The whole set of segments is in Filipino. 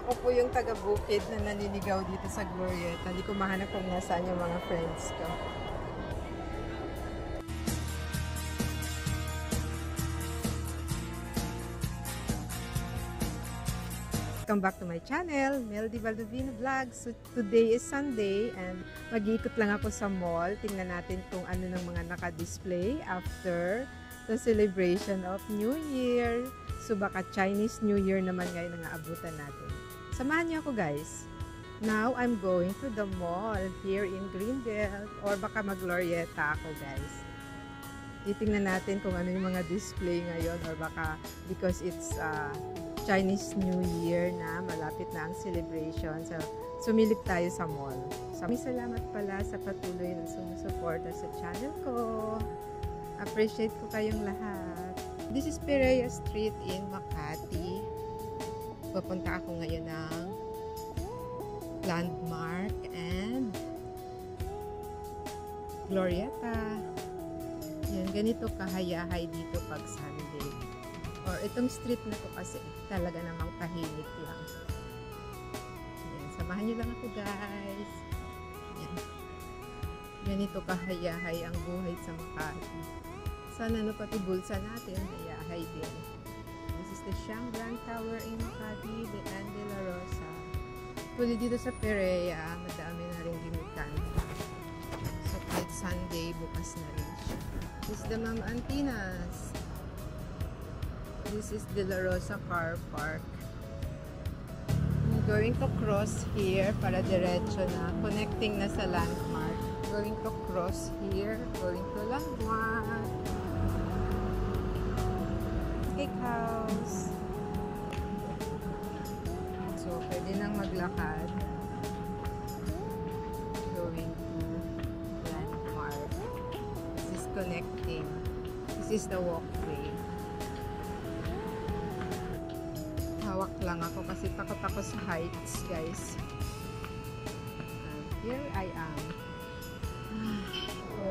Ako po yung taga-bukid na naniligaw dito sa Glorieta. Hindi ko mahanap kung nasaan yung mga friends ko. Welcome back to my channel, Meldy Baldovino Vlogs. So, today is Sunday and mag-iikot lang ako sa mall. Tingnan natin kung ano ng mga naka-display after the celebration of New Year. So baka Chinese New Year naman ngayon ang aabutan natin. Samahan niyo ako guys. Now I'm going to the mall here in Greenbelt or baka mag-Glorieta ako guys. Titingnan natin kung ano yung mga display ngayon or baka because it's Chinese New Year na, malapit na ang celebration. So, sumilip tayo sa mall. So, may salamat pala sa patuloy na sumusuporta sa channel ko. Appreciate ko kayong lahat. This is Pereira Street in Makati. Pupunta ako ngayon ng Landmark and Glorieta. Yan, ganito kahayahay dito pag Sunday. Or itong street na to kasi talaga namang tahimik lang. Yan, samahan nyo lang ako guys. Yan. Ganito kahayahay ang buhay sa Makati. Sana no pati bulsa natin hayahay din. This is the Shangri-La Tower in Makati, the De La Rosa. Tuloy dito sa Perea, madami na rin gimitan. So kahit Sunday, bukas na rin siya. This is the Mama Antinas. This is De La Rosa Car Park. I'm going to cross here para diretso na. Connecting na sa Landmark. Going to cross here. Going to Landmark. Cake House. So, pwede nang maglakad. Going to Landmark. This is connecting. This is the walkway. Hawak lang ako kasi takot ako sa heights, guys. And here I am. So,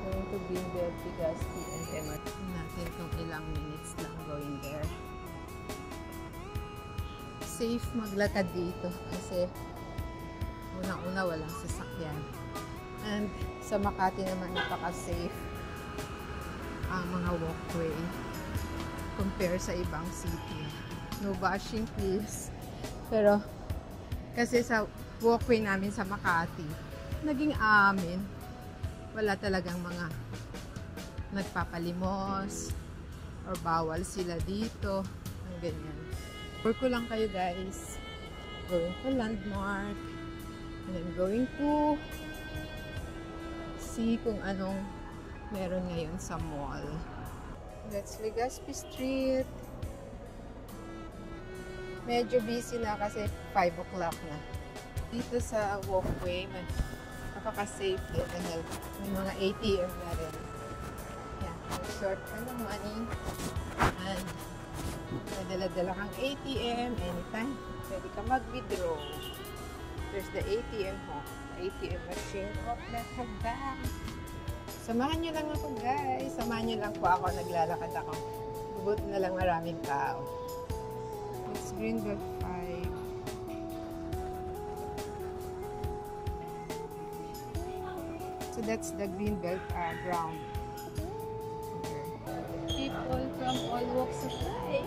going to Greenbelt, Legazpi, and MRT. Natin kung ilang minutes lang going there. Safe maglakad dito kasi unang-una walang sasakyan. And sa Makati naman napaka-safe ang mga walkway compare sa ibang city. No bashing please. Pero kasi sa walkway namin sa Makati, naging amin. Wala talagang mga nagpapalimos or bawal sila dito. Ang ganyan. Tour ko lang kayo guys. Going to Landmark. And then going to see kung anong meron ngayon sa mall. That's Legazpi Street. Medyo busy na kasi 5 o'clock na. Dito sa walkway, napaka-safe din dahil may mga ATM na rin. Yan, short ka ng money. And may dala-dala kang ATM anytime. Pwede ka mag-withdraw. There's the ATM ho. ATM machine of Metro Bank. Samahan nyo lang ako guys. Samahan nyo lang po ako. Naglalakad ako. Bubuti na lang maraming tao. It's Greenbelt 5. So that's the Greenbelt ground. People from all walks of life.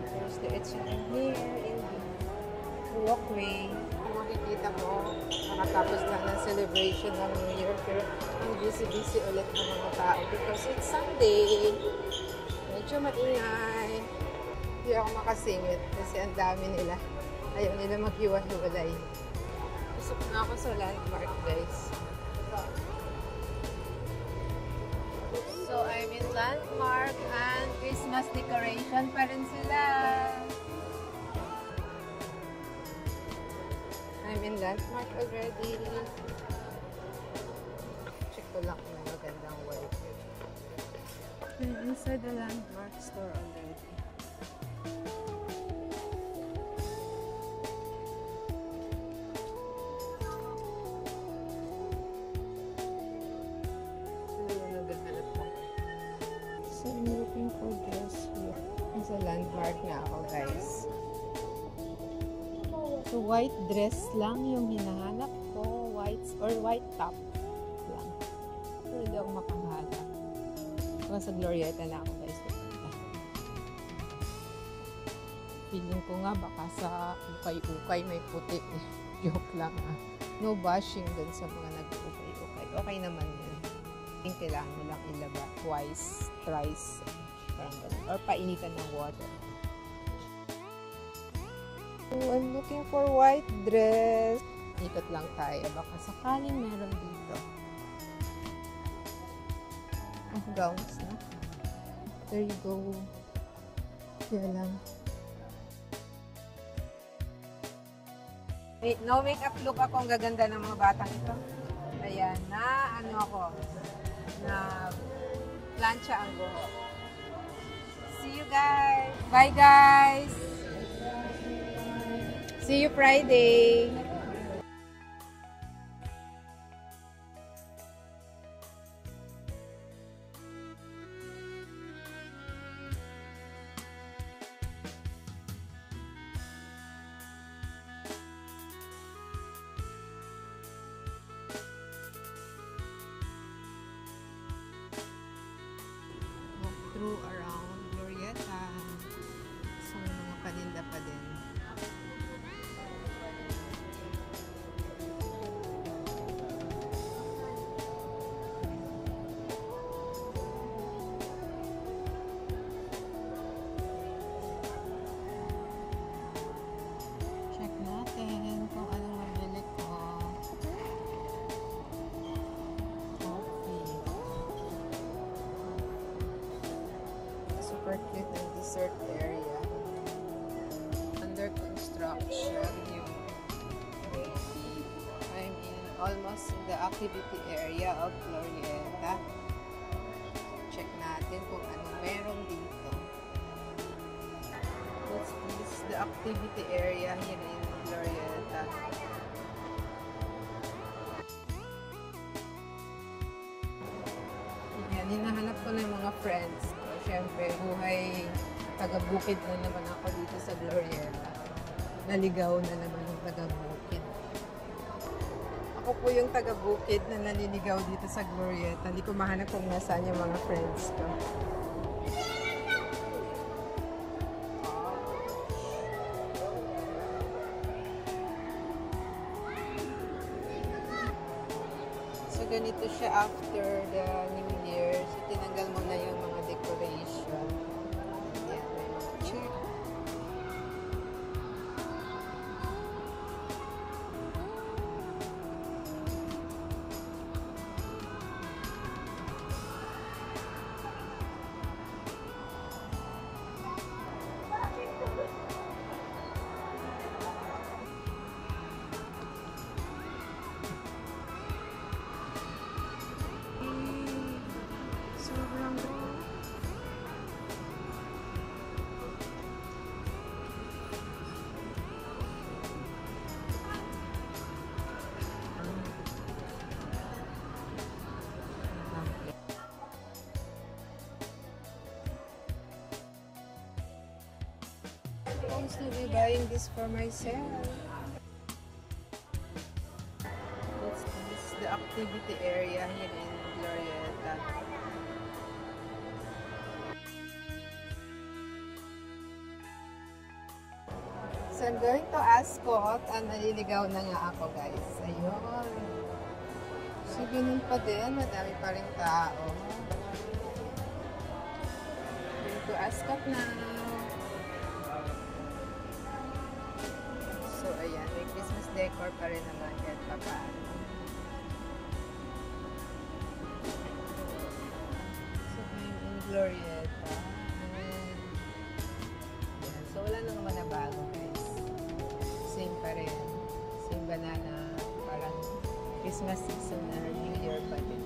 There's the H&M here in the walkway. Makikita mo, nakatapos lang ng celebration ng New Year. Pero busy-busy ulit ng mga tao because it's Sunday. Medyo maingay. Hindi ako makasingit kasi ang dami nila. Ayaw nila maghiwa-hiwalay. Pasok na ako sa Landmark, guys. So, I'm in Landmark and Christmas decoration pa rin sila. I'm in Landmark already. Check ko lang kung magandang white. I'm inside the Landmark store already. So, I'm looking for this here. Sa Landmark na ako, guys. So, white dress lang yung hinahanap ko. White top lang. Pero hindi ako makahanap. Kung sa Glorieta na ako guys. Feeling ko nga baka sa ukay-ukay may puti. Joke lang ah. No bashing dun sa mga nag-ukay-ukay. Okay naman yun. Kailangan mo lang ilaba twice, thrice. Parang ganun. Or painitan ng water. So, I'm looking for white dress. Ikot lang tayo. Baka sakaling meron dito. Oh, gowns na. There you go. Kaya lang. No makeup look ako. Ang gaganda ng mga batang ito. Ayan, na ano ako. Na plancha ang buhok. See you guys! Bye guys! See you Friday! Through around Glorieta. So, may mga paninda pa din. Check natin kung anong mabili ko. Super cute ng dessert area. Under construction yung I'm in almost in the activity area of Glorieta. Check natin kung anong meron dito. This is the activity area here in Glorieta. Yan, hinahanap ko na yung mga friends. Siyempre, buhay taga-bukid na naman ako dito sa Glorieta. Naligaw na naman yung taga-bukid. Ako po yung taga-bukid na naliligaw dito sa Glorieta. Hindi ko mahanap kung nasaan yung mga friends ko. So, ganito siya after the New Year. So, tinanggal mo na yung mga decoration. Ayan, may mga chair. I'm supposed to be buying this for myself. This is the activity area here in Glorieta. So I'm going to Ascot and naliligaw na nga ako guys. Ayun. So ganun pa din, madami pa rin tao. Going to Ascot na. So, ayan. May Christmas decor pa rin naman kahit papaano. So, I'm in Glorieta. Ayan. So, wala nang manabago guys. Same pa rin. Same banana. Parang Christmas season na New Year pa din.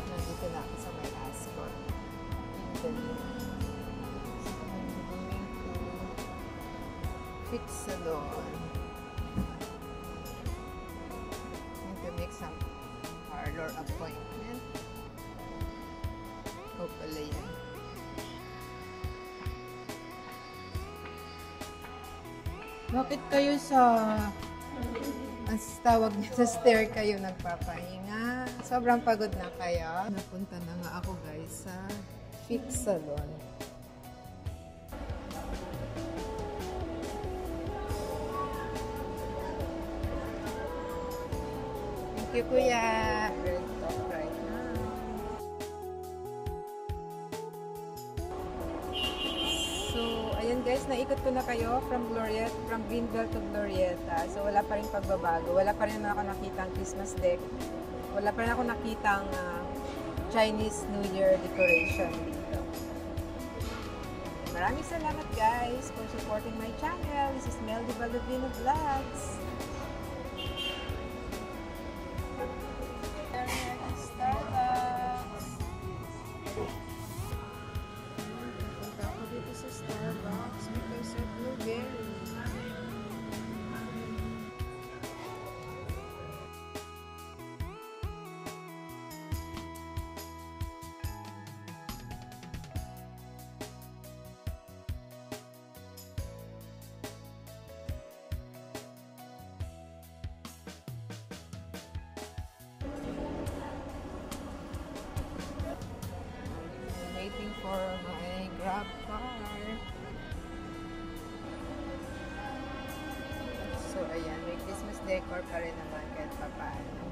Nandito na ako sa may Ascot. salon. Need to make some parlor appointment. O pala yan. Bakit kayo sa ang tawag niya sa stair kayo nagpapahinga? Sobrang pagod na kayo. Napunta na nga ako guys sa Fix Salon. Thank you, Kuya. We'll talk right now. So, ayan guys, naikot ko na kayo from Greenbelt to Glorieta. So, wala pa rin pagbabago. Wala pa rin ako nakitang Christmas deck. Wala pa rin ako nakitang Chinese New Year decoration dito. Maraming salamat guys for supporting my channel. This is Meldy Baluvino Vlogs. Starbucks. Punta ako dito sa Starbucks because of blueberry. Waiting for my Grab car. So, ayan. May Christmas decor pa rin naman kahit papaano.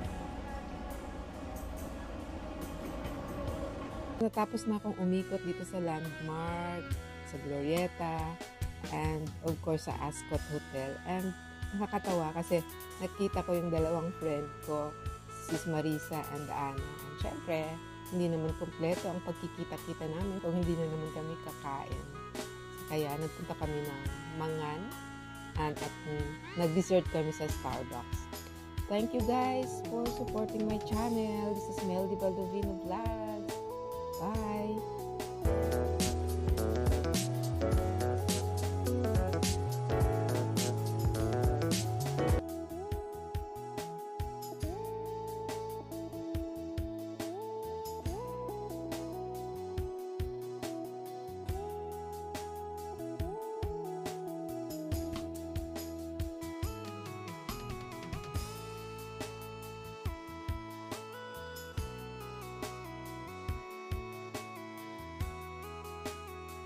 Natapos na akong umikot dito sa Landmark, sa Glorieta, and of course sa Ascot Hotel. And nakakatawa kasi nakita ko yung dalawang friend ko, sis Marisa and Anna. And syempre, hindi naman kompleto ang pagkikita-kita namin kung hindi na naman kami kakain. Kaya nagpunta kami ng Mangan at nag-dessert kami sa Starbucks. Thank you guys for supporting my channel. This is Meldy Baluvino Vlogs. Bye!